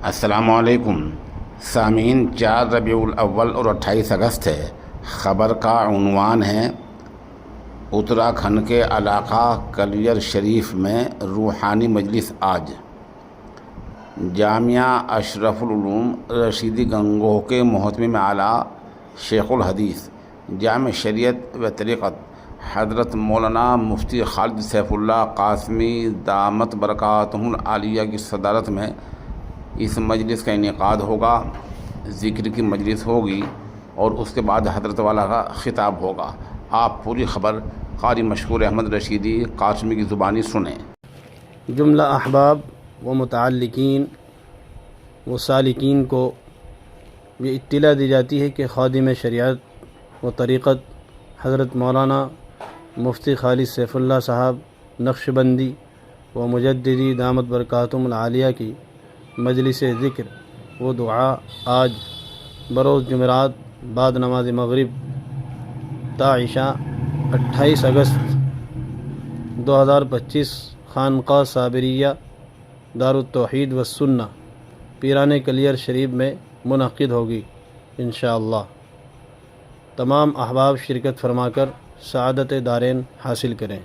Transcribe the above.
السلام علیکم سامعین، 4 ربیع الاول اور 28 اگست ہے۔ خبر کا عنوان ہے اتراکھنڈ کے علاقہ کلیئر شریف میں روحانی مجلس آج۔ جامعہ اشرف العلوم رشیدی گنگوہ کے محتمم اعلیٰ شیخ الحدیث جامع شریعت و طریقت حضرت مولانا مفتی خالد سیف اللہ قاسمی دامت برکاتہم العالیہ کی صدارت میں اس مجلس کا انعقاد ہوگا۔ ذکر کی مجلس ہوگی اور اس کے بعد حضرت والا کا خطاب ہوگا۔ آپ پوری خبر قاری مشکور احمد رشیدی قاسمی کی زبانی سنیں۔ جملہ احباب و متعلقین و سالکین کو یہ اطلاع دی جاتی ہے کہ خادم شریعت و طریقت حضرت مولانا مفتی خالد سیف اللہ صاحب نقشبندی و مجددی دامت برکاتہم العالیہ کی مجلس ذکر و دعا آج بروز جمعرات بعد نماز مغرب تا عشاء 28 اگست 2025 خانقاہ صابریہ دارالتوحید والسنہ پیران کلیئر شریف میں منعقد ہوگی انشاءاللہ۔ تمام احباب شرکت فرما کر سعادت دارین حاصل کریں۔